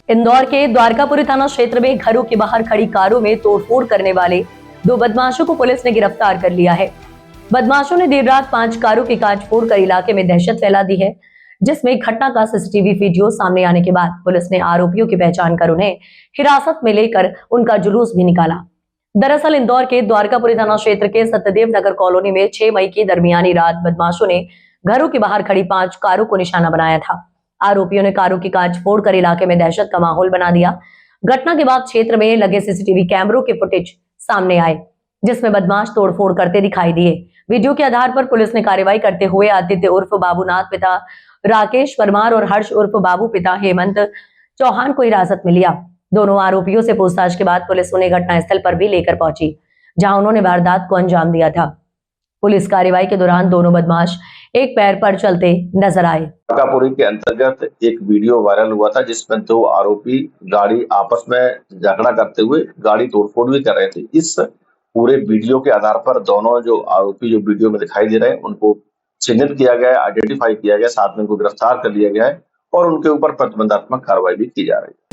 इंदौर के द्वारकापुरी थाना क्षेत्र में घरों के बाहर खड़ी कारों में तोड़फोड़ करने वाले 2 बदमाशों को पुलिस ने गिरफ्तार कर लिया है। बदमाशों ने देर रात 5 कारों के कांच फोड़कर इलाके में दहशत फैला दी है, जिसमें घटना का सीसीटीवी वीडियो सामने आने के बाद पुलिस ने आरोपियों की पहचान कर उन्हें हिरासत में लेकर उनका जुलूस भी निकाला। दरअसल इंदौर के द्वारकापुरी थाना क्षेत्र के सत्यदेव नगर कॉलोनी में 6 मई की दरमियानी रात बदमाशों ने घरों के बाहर खड़ी 5 कारों को निशाना बनाया था। आरोपियों ने कारों की कांच फोड़कर इलाके में दहशत का माहौल बना दिया। घटना के बाद क्षेत्र में लगे सीसीटीवी कैमरों के फुटेज सामने आए, जिसमें बदमाश तोड़फोड़ करते दिखाई दिए। वीडियो के आधार पर पुलिस ने कार्रवाई करते हुए आदित्य उर्फ बाबूनाथ पिता राकेश परमार और हर्ष उर्फ बाबू पिता हेमंत चौहान को हिरासत में लिया। दोनों आरोपियों से पूछताछ के बाद पुलिस उन्हें घटनास्थल पर भी लेकर पहुंची, जहां उन्होंने वारदात को अंजाम दिया था। पुलिस कार्रवाई के दौरान दोनों बदमाश एक पैर पर चलते नजर आए। द्वारकापुरी के अंतर्गत एक वीडियो वायरल हुआ था, जिसमें 2 आरोपी गाड़ी आपस में झगड़ा करते हुए गाड़ी तोड़फोड़ भी कर रहे थे। इस पूरे वीडियो के आधार पर दोनों जो आरोपी जो वीडियो में दिखाई दे रहे हैं, उनको चिन्हित किया गया है, आइडेंटिफाई किया गया, साथ में उनको गिरफ्तार कर लिया गया है और उनके ऊपर प्रतिबंधात्मक कार्रवाई भी की जा रही है।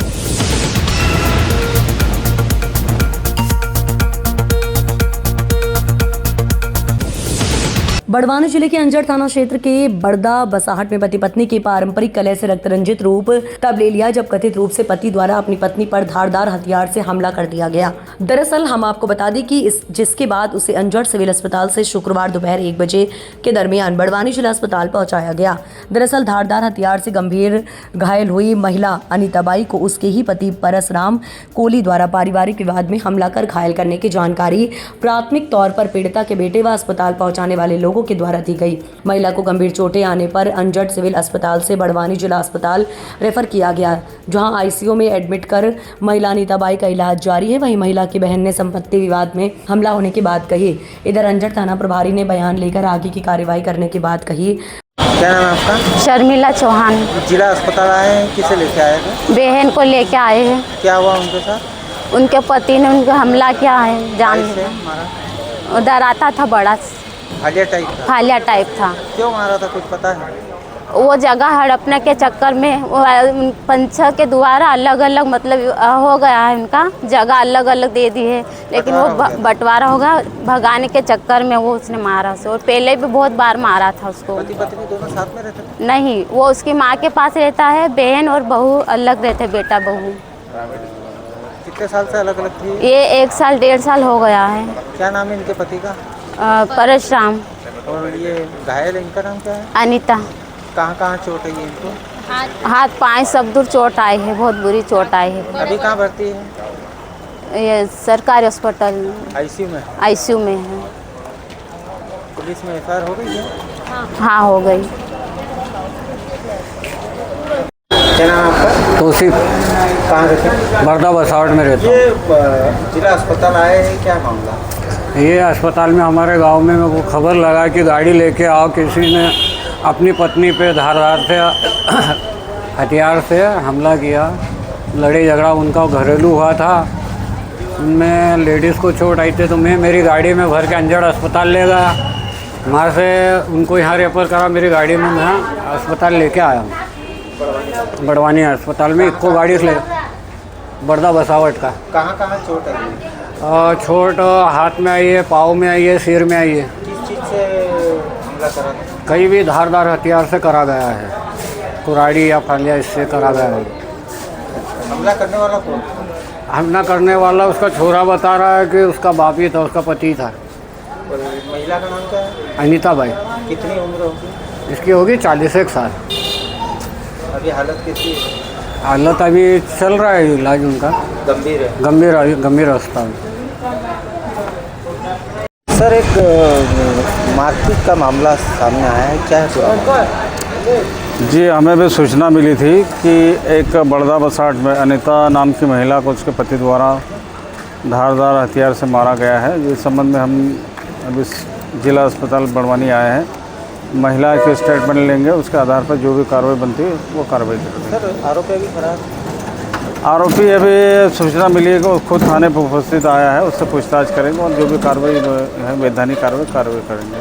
बड़वानी जिले के अंजड़ थाना क्षेत्र के बड़दा बसाहट में पति पत्नी के पारंपरिक कलह से रक्त रंजित रूप तब ले लिया जब कथित रूप से पति द्वारा अपनी पत्नी पर धारदार हथियार से हमला कर दिया गया। दरअसल हम आपको बता दें कि जिसके बाद उसे अंजड़ सिविल अस्पताल से शुक्रवार दोपहर 1 बजे के दरमियान बड़वानी जिला अस्पताल पहुंचाया गया। दरअसल धारदार हथियार से गंभीर घायल हुई महिला अनिताबाई को उसके ही पति परसराम कोली द्वारा पारिवारिक विवाद में हमला कर घायल करने की जानकारी प्राथमिक तौर पर पीड़िता के बेटे व अस्पताल पहुंचाने वाले लोगों के द्वारा दी गई। महिला को गंभीर चोटें आने पर अंजड़ सिविल अस्पताल से बड़वानी जिला अस्पताल रेफर किया गया, जहां आईसीयू में एडमिट कर महिला अनिताबाई का इलाज जारी है। वहीं महिला की बहन ने संपत्ति विवाद में हमला होने की बात कही। इधर अंजड़ थाना प्रभारी ने बयान लेकर आगे की कार्रवाई करने की बात कही। क्या नाम है आपका? शर्मिला चौहान। जिला अस्पताल आए हैं, किसे लेके आए थे? बहन को लेके आए हैं। क्या हुआ उनके साथ? उनके पति ने उनको हमला किया है, जान उधर आता था, बड़ा फालिया टाइप था। क्यों मारा था कुछ पता है? वो जगह हड़पने के चक्कर में पंचा के द्वारा अलग अलग मतलब हो गया है, उनका जगह अलग अलग दे दी है, लेकिन वो बंटवारा होगा भगाने के चक्कर में वो उसने मारा से। और पहले भी बहुत बार मारा था उसको। पति पत्नी दोनों साथ में रहते थे? नहीं, वो उसकी माँ के पास रहता है, बहन और बहू अलग रहते, बेटा बहू। कितने साल से अलग अलग थी? ये 1 साल 1.5 साल हो गया है। क्या नाम है इनके पति का? परशुराम। और ये घायल, इनका नाम क्या है? अनीता। कहाँ चोट है ये इनको? हाथ पाँव सब दूर चोट आई है, बहुत बुरी चोट आई है। अभी कहाँ भर्ती है? ये सरकारी अस्पताल में। आईसीयू में? आईसीयू में है। पुलिस में एफआईआर हो गई है? हाँ, हो गई। क्या नाम है आपका? तौसीफ। कहाँ रहते हैं? बड़दा बसावट में रहता हूँ। ये जिला अस्पताल आए हैं, क्या मामला? ये अस्पताल में हमारे गांव में मेरे को खबर लगा कि गाड़ी लेके आओ, किसी ने अपनी पत्नी पे धारदार से हथियार से हमला किया। लड़ाई झगड़ा उनका घरेलू हुआ था, उनमें लेडीज़ को चोट आई थी, तो मैं मेरी गाड़ी में भर के अंजड़ अस्पताल ले गया। वहाँ से उनको यहाँ रेफर करा, मेरी गाड़ी में मैं अस्पताल लेके आया हूँ। बड़वानी अस्पताल में इक्को गाड़ी से ले, बड़दा बसावट का। कहाँ चोट है? चोट हाथ में आई है, पाँव में आई है, सिर में आई है। किस चीज़ से हमला करा? कहीं भी धारदार हथियार से करा गया है, कुराड़ी या फालिया, इससे करा गया है। हमला करने वाला कौन? हमला करने वाला उसका छोरा बता रहा है कि उसका बाप ही था, उसका पति था। महिला का नाम क्या है? अनीता बाई। कितनी उम्र होगी? इसकी होगी 41 साल। अभी हालत कैसी है? हालत अभी चल रहा है, इलाज उनका गंभीर है। गंभीर अस्पताल। सर, एक मारपीट का मामला सामने आया है, क्या है? जी, हमें भी सूचना मिली थी कि एक बड़दा बसाहट में अनीता नाम की महिला को उसके पति द्वारा धारदार हथियार से मारा गया है। इस संबंध में हम अभी जिला अस्पताल बड़वानी आए हैं। महिला के स्टेटमेंट लेंगे, उसके आधार पर जो भी कार्रवाई बनती है वो कार्रवाई करेंगे। सर, आरोपी अभी फरार? आरोपी अभी सूचना मिली है कि वो खुद थाने पर उपस्थित आया है, उससे पूछताछ करेंगे और जो भी कार्रवाई है वैधानिक कार्रवाई करेंगे।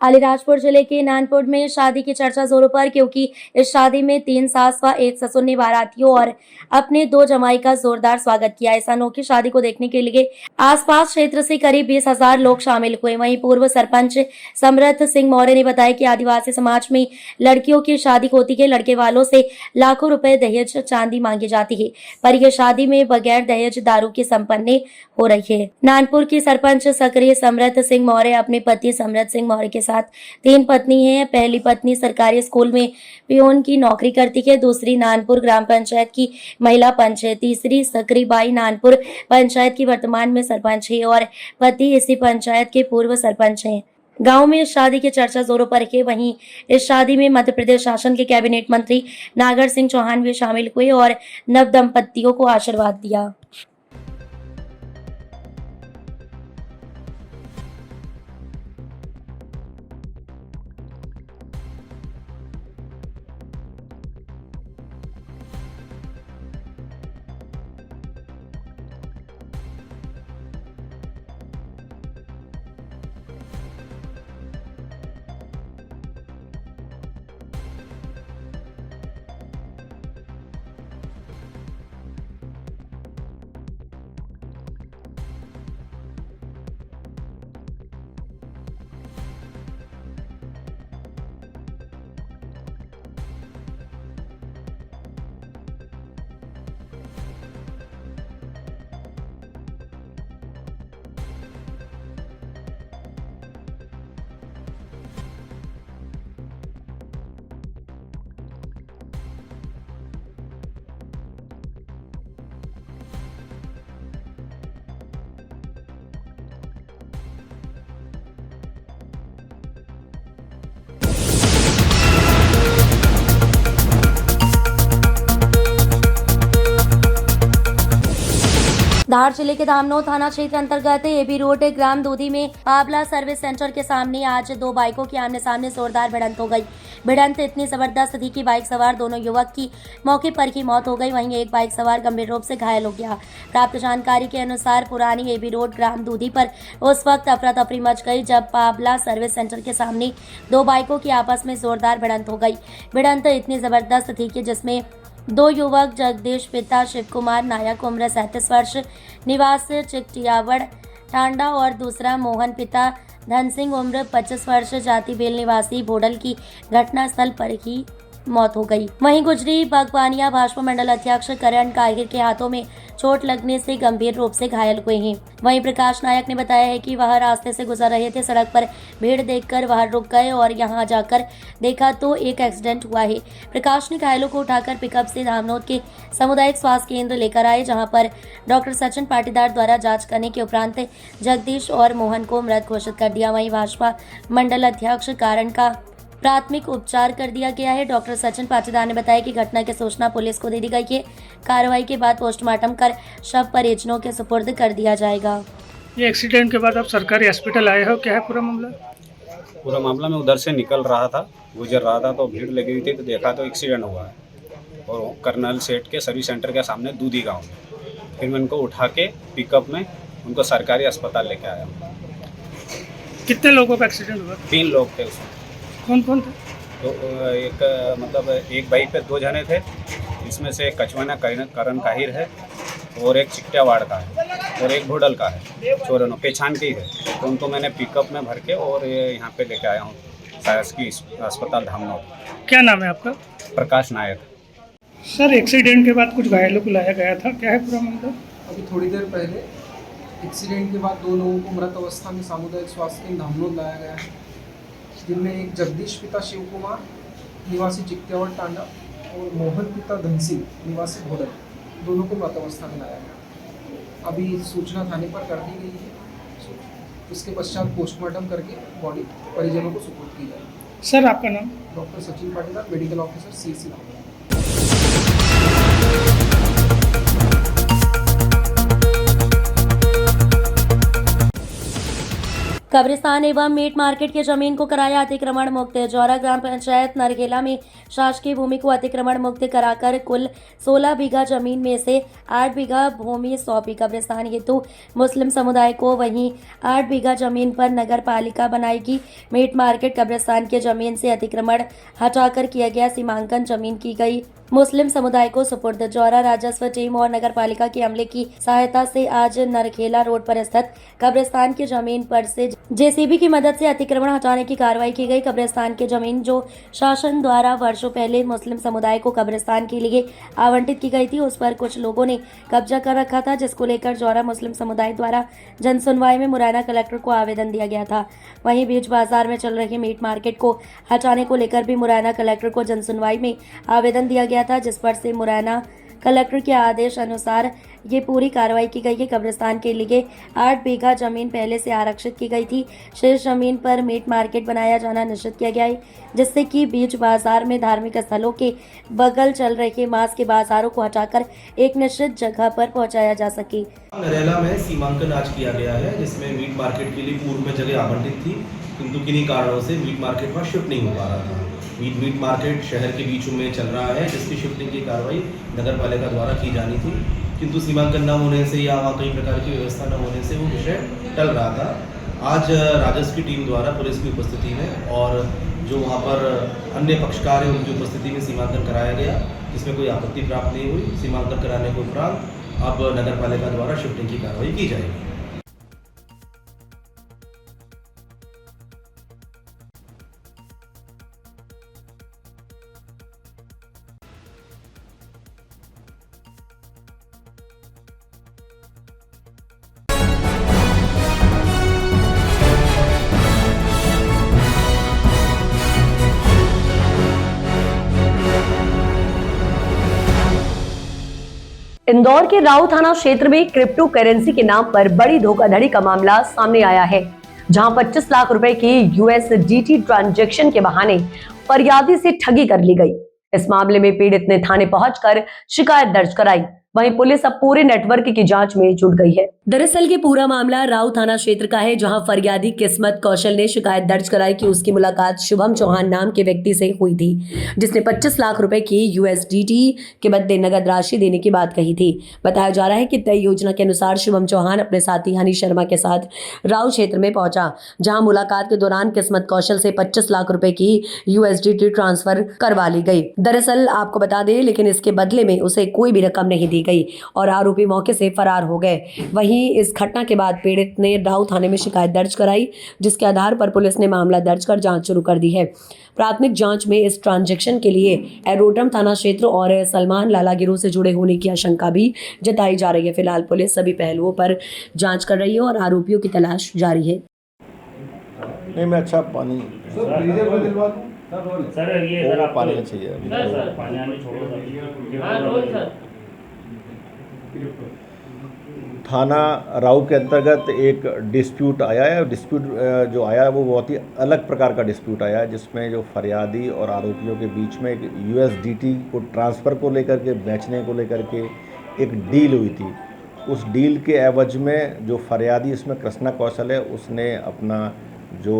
अलीराजपुर जिले के नानपुर में शादी की चर्चा जोरों पर, क्योंकि इस शादी में 3 सास व 1 ससुर ने बारातियों और अपने 2 जमाई का जोरदार स्वागत किया। इस अनोखी शादी को देखने के लिए आसपास क्षेत्र से करीब 20,000 लोग शामिल हुए। वहीं पूर्व सरपंच समृद्ध सिंह मौर्य ने बताया कि आदिवासी समाज में लड़कियों की शादी होती है, लड़के वालों से लाखों रुपए दहेज चांदी मांगी जाती है, पर यह शादी में बगैर दहेज दारू की संपन्न हो रही है। नानपुर की सरपंच सक्रिय समृद्ध सिंह मौर्य अपने पति समृद्ध सिंह मौर्य के साथ 3 पत्नी हैं। पहली पत्नी सरकारी स्कूल में पियोन की नौकरी करती है, दूसरी नानपुर ग्राम पंचायत की महिला पंच है, तीसरी सक्रीबाई नानपुर पंचायत की वर्तमान में सरपंच है और पति इसी पंचायत के पूर्व सरपंच हैं। गांव में इस शादी की चर्चा जोरों पर है। वहीं इस शादी में मध्य प्रदेश शासन के कैबिनेट मंत्री नागर सिंह चौहान भी शामिल हुए और नव दंपतियों को आशीर्वाद दिया। धार जिले के धामनोद थाना क्षेत्र अंतर्गत एबी रोड ग्राम दूधी में पाबला सर्विस सेंटर के सामने आज 2 बाइकों की आमने सामने जोरदार भिड़ंत हो गई। भिड़ंत इतनी जबरदस्त थी कि बाइक सवार दोनों युवक की मौके पर ही मौत हो गई। वहीं एक बाइक सवार गंभीर रूप से घायल हो गया। प्राप्त जानकारी के अनुसार पुरानी एबी रोड ग्राम दूधी पर उस वक्त अफरा तफरी मच गई जब पाबला सर्विस सेंटर के सामने 2 बाइकों की आपस में जोरदार भिड़ंत हो गई। भिड़ंत इतनी जबरदस्त थी कि जिसमें 2 युवक जगदीश पिता शिव कुमार नायक उम्र 37 वर्ष निवास चिकटियावड़ टांडा और दूसरा मोहन पिता धन सिंह उम्र 25 वर्ष जाति बेल निवासी भोडल की घटनास्थल पर ही मौत हो गई। वहीं गुजरी बागवानिया भाजपा मंडल अध्यक्ष करण काहिर के हाथों में चोट लगने से गंभीर रूप से घायल हुए हैं। वहीं प्रकाश नायक ने बताया है कि वह रास्ते से गुजर रहे थे, सड़क पर भीड़ देखकर वह रुक गए और यहां जाकर देखा तो एक एक्सीडेंट हुआ है। प्रकाश ने घायलों को उठाकर पिकअप से धामनोद के सामुदायिक स्वास्थ्य केंद्र लेकर आए, जहां पर डॉक्टर सचिन पाटीदार द्वारा जांच करने के उपरांत जगदीश और मोहन को मृत घोषित कर दिया। वहीं भाजपा मंडल अध्यक्ष कारण का प्राथमिक उपचार कर दिया गया है। डॉक्टर सचिन पाटीदार ने बताया कि घटना की सूचना पुलिस को दे दी गई है। कार्रवाई के बाद पोस्टमार्टम कर शव परिजनों के सुपुर्द कर दिया जाएगा। ये एक्सीडेंट के बाद आप सरकारी हॉस्पिटल आए हो, क्या है पूरा मामला? पूरा मामला मैं उधर से निकल रहा था, गुजर रहा था तो भीड़ लगी हुई थी तो देखा तो एक्सीडेंट हुआ है और कर्नल सेठ के सर्विस सेंटर के सामने दूधी गाँव में। फिर मैं उनको उठा के पिकअप में उनको सरकारी अस्पताल लेके आया। कितने लोगों का एक्सीडेंट हुआ? 3 लोग थे उसमें। कौन कौन थे? तो एक बाइक पे 2 जने थे, इसमें से एक कचवाना करण काहिर है और एक चिकटियावाड़ का है और एक भोडल का है। चोरों पहचान के ही है तो उनको मैंने पिकअप में भर के और यहाँ पे लेके आया हूँ शासकीय अस्पताल धामनोद। क्या नाम है आपका? प्रकाश नायक। सर, एक्सीडेंट के बाद कुछ घायलों को लाया गया था, क्या है पूरा मामला? अभी थोड़ी देर पहले एक्सीडेंट के बाद 2 लोगों को मृत अवस्था में सामुदायिक स्वास्थ्य केंद्र धामनोद लाया गया है, जिनमें एक जगदीश पिता शिव कुमार निवासी चिकटियावड़ टांडा और मोहन पिता धन सिंह निवासी भोडल, दोनों को मृत अवस्था में लाया गया। अभी सूचना थाने पर कर दी गई है, उसके पश्चात पोस्टमार्टम करके बॉडी परिजनों को सुपुर्द की जाएगी। सर, आपका नाम? Doctor Sachin Patidar, medical officer, CC। कब्रिस्तान एवं मीट मार्केट की जमीन को कराया अतिक्रमण मुक्त। जौरा ग्राम पंचायत नरखेला में शासकीय भूमि को अतिक्रमण मुक्त कराकर कुल 16 बीघा जमीन में से 8 बीघा भूमि सौंपी कब्रिस्तान हेतु मुस्लिम समुदाय को। वहीं 8 बीघा जमीन पर नगर पालिका बनाएगी। मीट मार्केट कब्रिस्तान की जमीन से अतिक्रमण हटाकर किया गया सीमांकन जमीन की गई मुस्लिम समुदाय को सुपुर्द। जौरा राजस्व टीम और नगर पालिका के अमले की सहायता से आज नरखेला रोड पर स्थित कब्रिस्तान की जमीन पर से जेसीबी की मदद से अतिक्रमण हटाने की कार्रवाई की गई। कब्रिस्तान की जमीन जो शासन द्वारा वर्षों पहले मुस्लिम समुदाय को कब्रिस्तान के लिए आवंटित की गई थी, उस पर कुछ लोगों ने कब्जा कर रखा था, जिसको लेकर जौरा मुस्लिम समुदाय द्वारा जन सुनवाई में मुरैना कलेक्टर को आवेदन दिया गया था। वहीं बीच बाजार में चल रही मीट मार्केट को हटाने को लेकर भी मुरैना कलेक्टर को जन सुनवाई में आवेदन दिया गया था, जिस पर से मुरैना कलेक्टर के आदेश अनुसार ये पूरी कार्रवाई की गई है। कब्रिस्तान के लिए 8 बीघा जमीन पहले से आरक्षित की गई थी। शेष जमीन पर मीट मार्केट बनाया जाना निश्चित किया गया है, जिससे कि बीच बाजार में धार्मिक स्थलों के बगल चल रहे मांस के बाजारों को हटाकर एक निश्चित जगह पर पहुंचाया जा सके। नरेला में सीमांकन आज किया गया है, जिसमें मीट मार्केट के लिए पूर्व में जगह आवंटित थी, किंतु किन्हीं कारणों से मीट मार्केट पर शिफ्ट नहीं हो पा रहा था। मीट मार्केट शहर के बीच में चल रहा है, जिसकी शिफ्टिंग की कार्रवाई नगर पालिका द्वारा की जानी थी, किंतु सीमांकन न होने से या वहाँ कई प्रकार की व्यवस्था न होने से वो विषय टल रहा था। आज राजस्व की टीम द्वारा पुलिस की उपस्थिति में और जो वहाँ पर अन्य पक्षकार हैं उनकी उपस्थिति में सीमांकन कराया गया, जिसमें कोई आपत्ति प्राप्त नहीं हुई। सीमांकन कराने के उपरांत अब नगर पालिका द्वारा शिफ्टिंग की कार्रवाई की जाएगी। इंदौर के राऊ थाना क्षेत्र में क्रिप्टो करेंसी के नाम पर बड़ी धोखाधड़ी का मामला सामने आया है, जहां 25 लाख रुपए की USDT ट्रांजैक्शन के बहाने फरियादी से ठगी कर ली गई। इस मामले में पीड़ित ने थाने पहुंचकर शिकायत दर्ज कराई। वहीं पुलिस अब पूरे नेटवर्क की जांच में जुट गई है। दरअसल ये पूरा मामला राऊ थाना क्षेत्र का है, जहां फरियादी किस्मत कौशल ने शिकायत दर्ज कराई कि उसकी मुलाकात शुभम चौहान नाम के व्यक्ति से हुई थी, जिसने 25 लाख रुपए की USDT के बदले नगद राशि देने की बात कही थी। बताया जा रहा है कि तय योजना के अनुसार शुभम चौहान अपने साथी हनी शर्मा के साथ राऊ क्षेत्र में पहुंचा, जहां मुलाकात के दौरान किस्मत कौशल से 25 लाख रुपए की USDT ट्रांसफर करवा ली गई। दरअसल आपको बता दें, लेकिन इसके बदले में उसे कोई भी रकम नहीं दी गई और आरोपी मौके से फरार हो गए। वहीं इस घटना के बाद पीड़ित ने राऊ थाने में शिकायत दर्ज कराई, जिसके आधार पर पुलिस ने मामला दर्ज कर जांच शुरू कर दी है। प्राथमिक जांच में इस ट्रांजैक्शन के लिए एरोड्रम थाना क्षेत्र और सलमान लाला गिरोह से जुड़े होने की आशंका भी जताई जा रही है। फिलहाल पुलिस सभी पहलुओं पर जांच कर रही है और आरोपियों की तलाश जारी है। नहीं, मैं अच्छा पानी पानी चाहिए। थाना राऊ के अंतर्गत एक डिस्प्यूट आया है। डिस्प्यूट जो आया है वो बहुत ही अलग प्रकार का डिस्प्यूट आया है, जिसमें जो फरियादी और आरोपियों के बीच में एक USDT को ट्रांसफ़र को लेकर के, बेचने को लेकर के एक डील हुई थी। उस डील के एवज में जो फरियादी, इसमें कृष्णा कौशल है, उसने अपना जो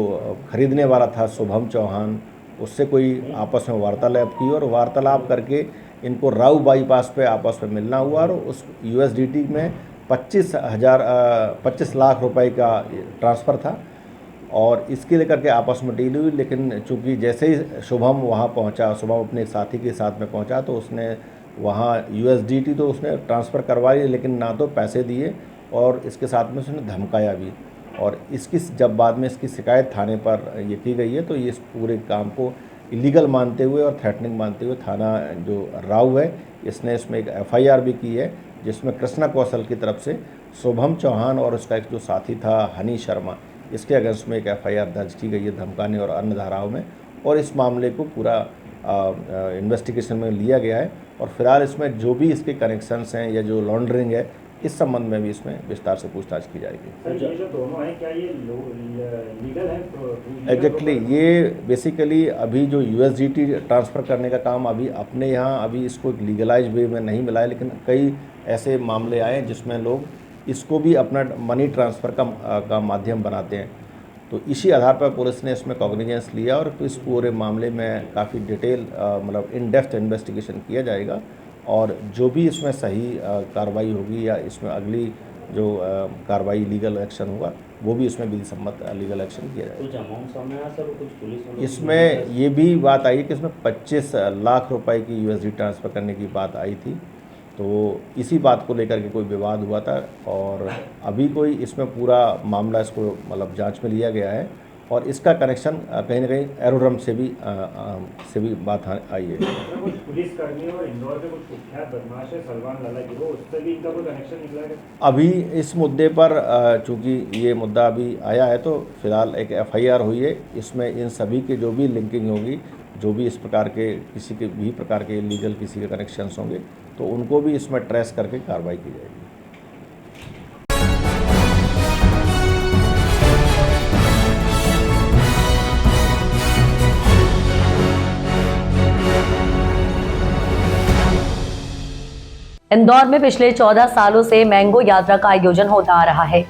खरीदने वाला था शुभम चौहान, उससे कोई आपस में वार्तालाप की और वार्तालाप करके इनको राऊ बाईपास पे आपस में मिलना हुआ और उस USDT में 25 लाख रुपए का ट्रांसफ़र था और इसके लेकर के आपस में डील हुई। लेकिन चूंकि जैसे ही शुभम वहाँ पहुँचा, शुभम अपने साथी के साथ में पहुँचा, तो उसने वहाँ USDT तो उसने ट्रांसफ़र करवाई, लेकिन ना तो पैसे दिए और इसके साथ में उसने धमकाया भी। और इसकी जब बाद में इसकी शिकायत थाने पर ये की गई है, तो ये इस पूरे काम को इलीगल मानते हुए और थ्रेटनिंग मानते हुए थाना जो राऊ है, इसने इसमें एक FIR भी की है, जिसमें कृष्णा कौशल की तरफ से शुभम चौहान और उसका एक जो साथी था हनी शर्मा, इसके अगेंस्ट में एक FIR दर्ज की गई है धमकाने और अन्य धाराओं में। और इस मामले को पूरा इन्वेस्टिगेशन में लिया गया है और फिलहाल इसमें जो भी इसके कनेक्शंस हैं या जो लॉन्ड्रिंग है, इस संबंध में भी इसमें विस्तार से पूछताछ की जाएगी। ये जो दोनों हैं, क्या ये लीगल है? एग्जैक्टली, ये बेसिकली अभी जो USDT ट्रांसफ़र करने का काम अभी अपने यहाँ अभी इसको लीगलाइज वे में नहीं मिला है, लेकिन कई ऐसे मामले आए जिसमें लोग इसको भी अपना मनी ट्रांसफ़र का माध्यम बनाते हैं। तो इसी आधार पर पुलिस ने इसमें कॉग्निजेंस लिया और इस पूरे मामले में काफ़ी डिटेल मतलब इन डेप्थ इन्वेस्टिगेशन किया जाएगा और जो भी इसमें सही कार्रवाई होगी या इसमें अगली जो कार्रवाई लीगल एक्शन होगा वो भी इसमें विधि सम्मत लीगल एक्शन किया जाएगा। कुछ अमाउंट सामने आया सर, कुछ पुलिस इसमें ये भी बात आई कि इसमें 25 लाख रुपए की USD ट्रांसफ़र करने की बात आई थी, तो इसी बात को लेकर के कोई विवाद हुआ था और अभी कोई इसमें पूरा मामला इसको मतलब जांच में लिया गया है और इसका कनेक्शन कहीं ना कहीं एरोड्रम से भी बात आई है। कुछ पुलिसकर्मी और इंदौर के कुछ कुख्यात बदमाश है सलमान लाला गिरो, उससे भी इनका कोई कनेक्शन निकला है? अभी इस मुद्दे पर चूँकि ये मुद्दा अभी आया है तो फिलहाल एक FIR हुई है, इसमें इन सभी के जो भी लिंकिंग होगी, जो भी इस प्रकार के किसी के भी प्रकार के लीगल किसी के कनेक्शंस होंगे तो उनको भी इसमें ट्रेस करके कार्रवाई की जाएगी। इंदौर में पिछले 14 सालों से मैंगो यात्रा का आयोजन होता आ रहा है।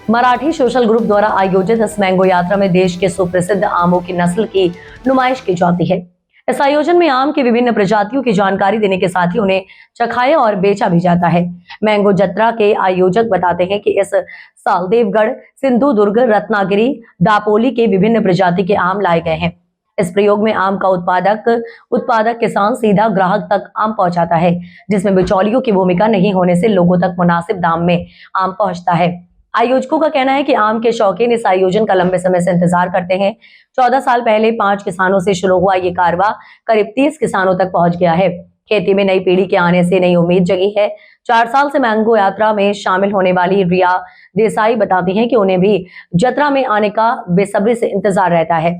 मराठी सोशल ग्रुप द्वारा आयोजित इस मैंगो यात्रा में देश के सुप्रसिद्ध आमों की नस्ल की नुमाइश की जाती है। इस आयोजन में आम की विभिन्न प्रजातियों की जानकारी देने के साथ ही उन्हें चखाया और बेचा भी जाता है। मैंगो जत्रा के आयोजक बताते हैं कि इस साल देवगढ़, सिंधुदुर्ग, रत्नागिरी, दापोली के विभिन्न प्रजाति के आम लाए गए हैं। इस प्रयोग में आम का उत्पादक किसान सीधा ग्राहक तक आम पहुंचाता है, जिसमें बिचौलियों की भूमिका नहीं होने से लोगों तक मुनासिब दाम में आम पहुंचता है। आयोजकों का कहना है कि आम के शौकीन इस आयोजन का लंबे समय से इंतजार करते हैं। 14 साल पहले 5 किसानों से शुरू हुआ ये कारवा करीब 30 किसानों तक पहुंच गया है। खेती में नई पीढ़ी के आने से नई उम्मीद जगी है। 4 साल से मैंगो यात्रा में शामिल होने वाली रिया देसाई बताती हैं कि उन्हें भी जत्रा में आने का बेसब्री से इंतजार रहता है।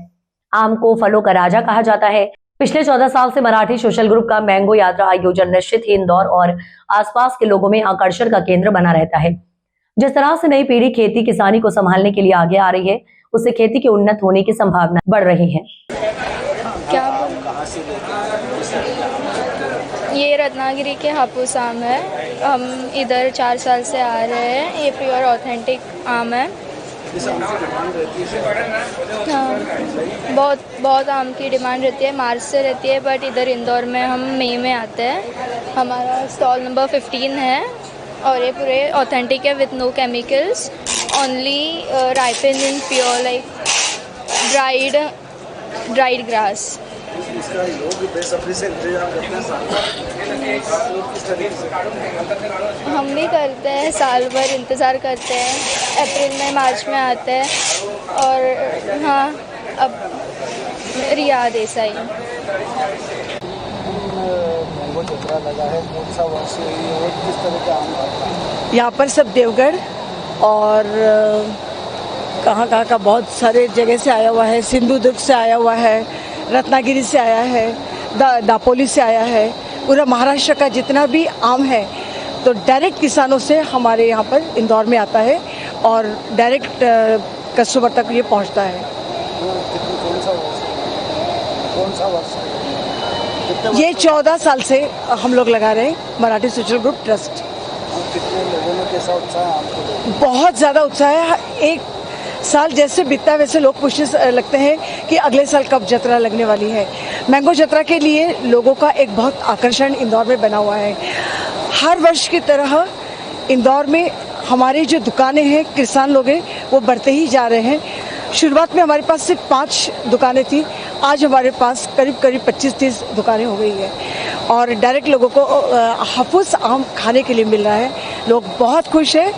आम को फलों का राजा कहा जाता है। पिछले 14 साल से मराठी सोशल ग्रुप का मैंगो यात्रा आयोजन निश्चित ही इंदौर और आसपास के लोगों में आकर्षण का केंद्र बना रहता है। जिस तरह से नई पीढ़ी खेती किसानी को संभालने के लिए आगे आ रही है, उससे खेती के उन्नत होने की संभावना बढ़ रही है। क्या ये रत्नागिरी के हापुस आम है। हम इधर 4 साल से आ रहे हैं। ये प्योर ऑथेंटिक आम है। हाँ, बहुत आम की डिमांड रहती है, मार्च से रहती है, बट इधर इंदौर में हम मई में आते हैं। हमारा स्टॉल नंबर 15 है और ये पूरे ऑथेंटिक है with no chemicals, only ripen in pure like dried grass. इसका लोग बेसब्री से इंतजार करते हैं हम भी करते हैं, साल भर इंतज़ार करते हैं। अप्रैल में मार्च में आते हैं। और हाँ, अब रिया देसाई मैंगो जत्रा लगा है, कौन सा वर्ष और किस तरह का आम? यहाँ पर सब देवगढ़ और कहाँ का बहुत सारे जगह से आया हुआ है। सिंधुदुर्ग से आया हुआ है, रत्नागिरी से आया है, दापोली से आया है। पूरा महाराष्ट्र का जितना भी आम है तो डायरेक्ट किसानों से हमारे यहाँ पर इंदौर में आता है और डायरेक्ट कस्टमर तक ये पहुँचता है। कौन सा वर्ष? ये 14 साल से हम लोग लगा रहे हैं, मराठी सोशल ग्रुप ट्रस्ट। कितने लोगों में कैसा उत्साह है आपको? बहुत ज़्यादा उत्साह है। एक साल जैसे बीतता है वैसे लोग पूछने लगते हैं कि अगले साल कब जत्रा लगने वाली है। मैंगो जत्रा के लिए लोगों का एक बहुत आकर्षण इंदौर में बना हुआ है। हर वर्ष की तरह इंदौर में हमारी जो दुकानें हैं, किसान लोग हैं, वो बढ़ते ही जा रहे हैं। शुरुआत में हमारे पास सिर्फ 5 दुकानें थी, आज हमारे पास करीब 25-30 दुकानें हो गई है और डायरेक्ट लोगों को हापुस आम खाने के लिए मिल रहा है। लोग बहुत खुश हैं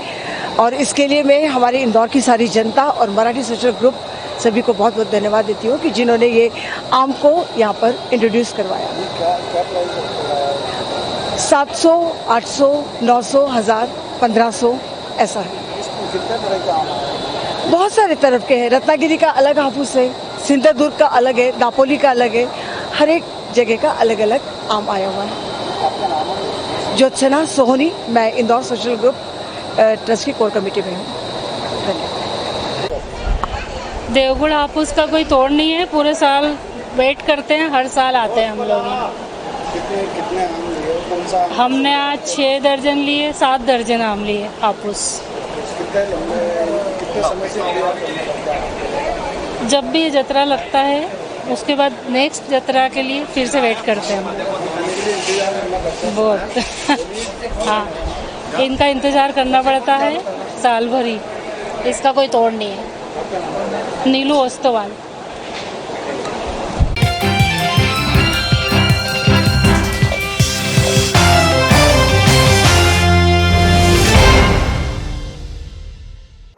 और इसके लिए मैं हमारे इंदौर की सारी जनता और मराठी सोशल ग्रुप सभी को बहुत बहुत धन्यवाद देती हूँ कि जिन्होंने ये आम को यहाँ पर इंट्रोड्यूस करवाया। क्या प्राइस है? 700, 800, 900, 1000, 1500 ऐसा है। कितने तरह के आम है? बहुत सारे तरफ के हैं। रत्नागिरी का अलग हापुस है, सिंधुदुर्ग का अलग है, दापोली का अलग है। हर एक जगह का अलग अलग आम आया हुआ है। आपका नाम है? ज्योत्सना सोहनी। मैं इंदौर सोशल ग्रुप ट्रस्ट की कोर कमेटी में हूँ। देवगढ़ हापुस का कोई तोड़ नहीं है, पूरे साल वेट करते हैं, हर साल आते हैं हम लोग यहाँ। कितने आम लिए? कौन सा? हमने आज 6 दर्जन लिए, 7 दर्जन आम लिए हापुस। कितने समय से तैयार करना पड़ता है? जब भी ये जतरा लगता है उसके बाद नेक्स्ट जतरा के लिए फिर से वेट करते हैं हम बहुत। हाँ, इनका इंतज़ार करना पड़ता है साल भर ही, इसका कोई तोड़ नहीं है। नीलू ओस्तवाल।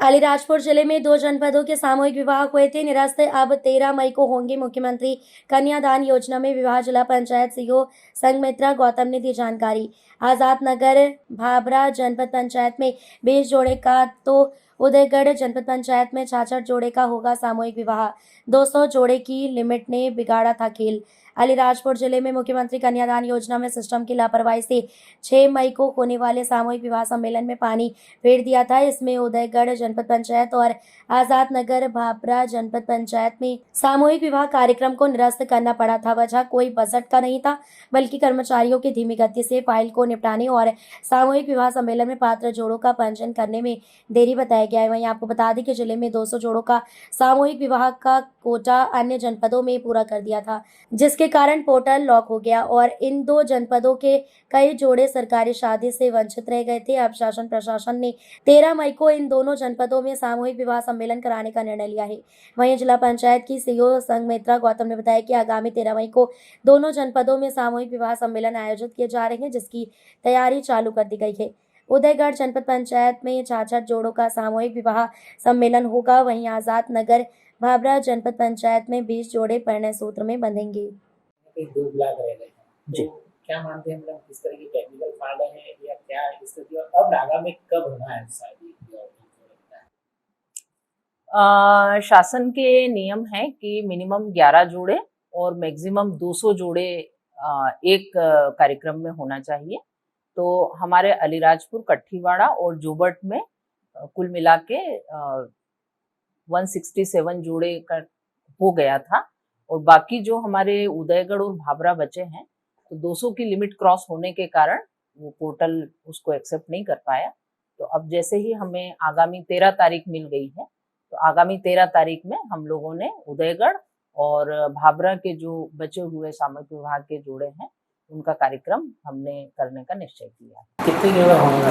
अलीराजपुर जिले में 2 जनपदों के सामूहिक विवाह हुए थे निरस्त। अब 13 मई को होंगे। मुख्यमंत्री कन्यादान योजना में विवाह जिला पंचायत सीईओ संघमित्रा गौतम ने दी जानकारी। आजाद नगर भाभरा जनपद पंचायत में 20 जोड़े का तो उदयगढ़ जनपद पंचायत में 66 जोड़े का होगा सामूहिक विवाह। 200 जोड़े की लिमिट ने बिगाड़ा था खेल। अलीराजपुर जिले में मुख्यमंत्री कन्यादान योजना में सिस्टम की लापरवाही से 6 मई को होने वाले सामूहिक विवाह सम्मेलन में पानी फेर दिया था। इसमें उदयगढ़ जनपद पंचायत और आजाद नगर भाभरा जनपद पंचायत में सामूहिक विवाह कार्यक्रम को निरस्त करना पड़ा था। वजह कोई बजट का नहीं था, बल्कि कर्मचारियों की धीमी गति से फाइल को निपटाने और सामूहिक विवाह सम्मेलन में पात्र जोड़ों का पंजीयन करने में देरी बताया गया है। वहीं आपको बता दें कि जिले में 200 जोड़ों का सामूहिक विवाह का कोटा अन्य जनपदों में पूरा कर दिया था, जिसके कारण पोर्टल लॉक हो गया और इन 2 जनपदों के कई जोड़े सरकारी शादी से वंचित रह गए थे। अब शासन प्रशासन ने 13 मई को इन दोनों जनपदों में सामूहिक विवाह सम्मेलन कराने का निर्णय लिया है। वहीं जिला पंचायत की सीईओ संघमित्रा गौतम ने बताया कि आगामी 13 मई को दोनों जनपदों में सामूहिक विवाह सम्मेलन आयोजित किए जा रहे हैं, जिसकी तैयारी चालू कर दी गई है। उदयगढ़ जनपद पंचायत में 66 जोड़ों का सामूहिक विवाह सम्मेलन होगा। वहीं आजाद नगर भाभरा जनपद पंचायत में 20 जोड़े परिणय सूत्र में बंधेंगे। 2 ब्लॉक रह गए जी, क्या मानते हैं मतलब किस तरह की टेक्निकल फॉल्ट है या क्या स्थिति, और अब आगामी कब होना है शादी? शासन के नियम है कि मिनिमम 11 जोड़े और मैक्सिमम 200 जोड़े एक कार्यक्रम में होना चाहिए। तो हमारे अलीराजपुर, कट्ठीवाड़ा और जोबट में कुल मिला के 167 जोड़े का हो गया था, और बाकी जो हमारे उदयगढ़ और भाभरा बचे हैं तो 200 की लिमिट क्रॉस होने के कारण वो पोर्टल उसको एक्सेप्ट नहीं कर पाया। तो अब जैसे ही हमें आगामी 13 तारीख मिल गई है, तो आगामी 13 तारीख में हम लोगों ने उदयगढ़ और भाभरा के जो बचे हुए सामूहिक विवाह के जोड़े हैं उनका कार्यक्रम हमने करने का निश्चय किया। कितने जगह होंगे?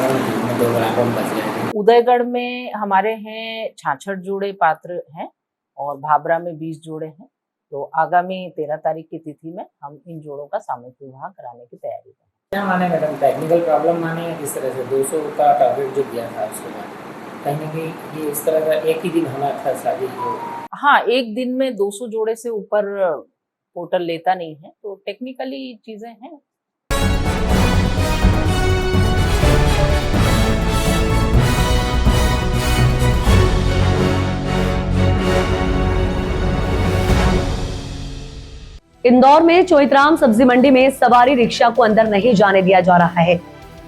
उदयगढ़ में हमारे हैं 66 जोड़े पात्र हैं और भाभरा में 20 जोड़े हैं। तो आगामी 13 तारीख की तिथि में हम इन जोड़ों का सामूहिक विवाह कराने की तैयारी करें। क्या माने मैडम, टेक्निकल प्रॉब्लम माने या किस तरह से 200 का टारगेट जो दिया था उसके बाद कहीं ना कहीं ये इस तरह का एक ही दिन होना था शादी? हाँ, एक दिन में 200 जोड़े से ऊपर पोर्टल लेता नहीं है, तो टेक्निकली चीजें हैं। इंदौर में चोइथराम सब्जी मंडी में सवारी रिक्शा को अंदर नहीं जाने दिया जा रहा है,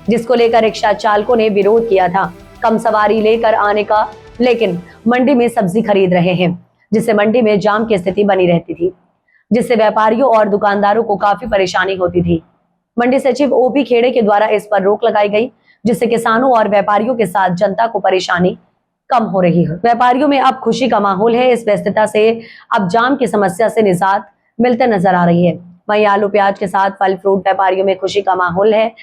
जिसको लेकर रिक्शा चालकों ने विरोध किया था कम सवारी लेकर आने का, लेकिन मंडी में सब्जी खरीद रहे हैं, जिससे मंडी में जाम की स्थिति बनी रहती थी, जिससे व्यापारियों और दुकानदारों को काफी परेशानी होती थी। मंडी सचिव ओपी खेड़े के द्वारा इस पर रोक लगाई गई, जिससे किसानों और व्यापारियों के साथ जनता को परेशानी कम हो रही है। व्यापारियों में अब खुशी का माहौल है। इस व्यस्तता से अब जाम की समस्या से निजात मिलते नजर आ रही है। वहीं आलू प्याज के साथ फल फ्रूट व्यापारियों में खुशी का माहौल है।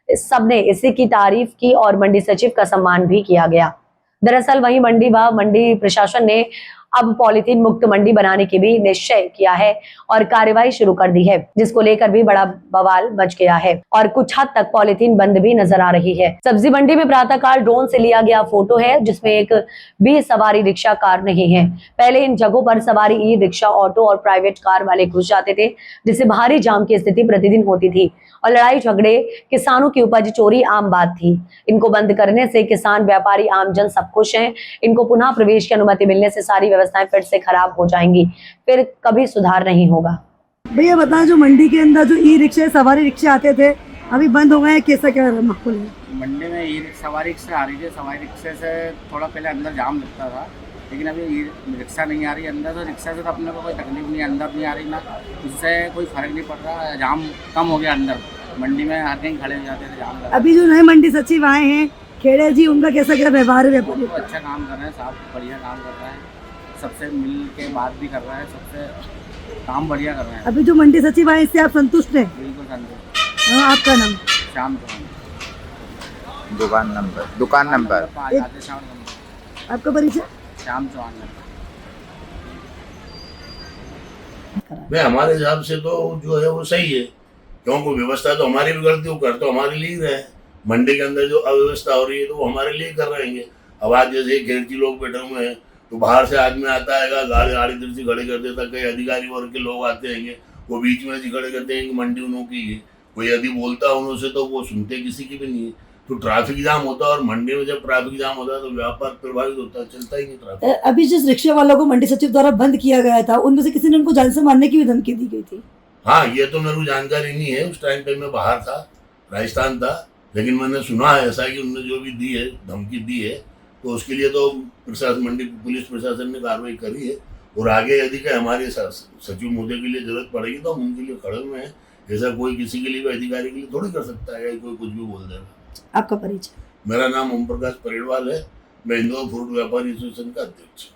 सबने इसी की तारीफ की और मंडी सचिव का सम्मान भी किया गया। दरअसल वहीं मंडी प्रशासन ने अब पॉलीथीन मुक्त मंडी बनाने की भी निश्चय किया है और कार्यवाही शुरू कर दी है, जिसको लेकर भी बड़ा बवाल मच गया है और कुछ हद तक पॉलीथीन बंद भी नजर आ रही है। सब्जी मंडी में प्रातःकाल ड्रोन से लिया गया फोटो है, जिसमें एक भी सवारी रिक्शा कार नहीं है। पहले इन जगहों पर सवारी ई रिक्शा, ऑटो और प्राइवेट कार वाले घुस जाते थे, जिससे भारी जाम की स्थिति प्रतिदिन होती थी और लड़ाई झगड़े, किसानों की उपज चोरी आम बात थी। इनको बंद करने से किसान, व्यापारी, आमजन सब खुश हैं। इनको पुनः प्रवेश की अनुमति मिलने से सारी व्यवस्थाएं फिर से खराब हो जाएंगी, फिर कभी सुधार नहीं होगा। भैया बताएं, जो मंडी के अंदर जो ई रिक्शा, सवारी रिक्शा आते थे, अभी बंद हो गए हैं, कैसा क्या माहौल है? मंडी में ई सवारी रिक्शा आ रही है। सवारी रिक्शे से थोड़ा पहले अंदर जाम लगता था, लेकिन अभी ई रिक्शा नहीं आ रही अंदर। तो रिक्शा से तो अपने को कोई तकलीफ नहीं, अंदर नहीं आ रही ना, उससे कोई फर्क नहीं पड़ रहा। जाम कम हो गया अंदर, मंडी में हर कहीं खड़े हो जाते थे जाम लगा। अभी जो नए मंडी सचिव आए हैं खेड़े जी, उनका कैसा क्या व्यवहार है? तो अच्छा काम कर रहे हैं, साफ बढ़िया काम कर रहे हैं, सबसे मिल के बात भी कर रहा है, सबसे काम बढ़िया कर रहे हैं। अभी जो मंडी सचिव आए इससे आप संतुष्ट हैं? बिल्कुल संतुष्ट। हाँ, आपका नाम? श्याम चौहान। दुकान नंबर आपका परिचय? श्याम चौहान। नहीं, हमारे हिसाब से तो जो है वो सही है, क्योंकि व्यवस्था तो हमारी भी गलती, वो कर तो हमारे लिए ही रहे हैं। मंडी के अंदर जो अव्यवस्था हो रही है तो वो हमारे लिए कर रहेंगे। अब आज जैसे घेरती लोग बैठे हुए हैं तो बाहर से आदमी आता है, गाड़ी इधर से खड़े कर देता, कई अधिकारी वर्ग के लोग आते हैं वो बीच में खड़े करते हैं कि मंडी उन्हों की है। कोई यदि बोलता है उन्हों से तो वो सुनते किसी की भी नहीं है। तो ट्रैफिक जाम होता है, और मंडी में जब ट्रैफिक जाम होता है तो व्यापार प्रभावित होता है, चलता ही नहीं ट्रैफिक। अभी जिस रिक्शा वालों को मंडी सचिव द्वारा बंद किया गया था उनमें से किसी ने उनको जान से मारने की भी धमकी दी गई थी। हाँ, ये तो मेरे को जानकारी नहीं है, उस टाइम पे मैं बाहर था, राजस्थान था, लेकिन मैंने सुना है ऐसा कि उन्होंने जो भी दी है, धमकी दी है, तो उसके लिए तो प्रशासन, मंडी पुलिस प्रशासन ने कार्रवाई करी है। और आगे यदि कि हमारे सचिव महोदय के लिए जरूरत पड़ेगी तो हम उनके लिए खड़े हुए हैं। ऐसा कोई किसी के लिए भी, अधिकारी के लिए थोड़ी कर सकता है, कोई कुछ भी बोल देगा। आपका परिचय? मेरा नाम ओम प्रकाश परेड़वाल है, मैं इंदौर फ्रूट व्यापारी एसोसिएशन का अध्यक्ष।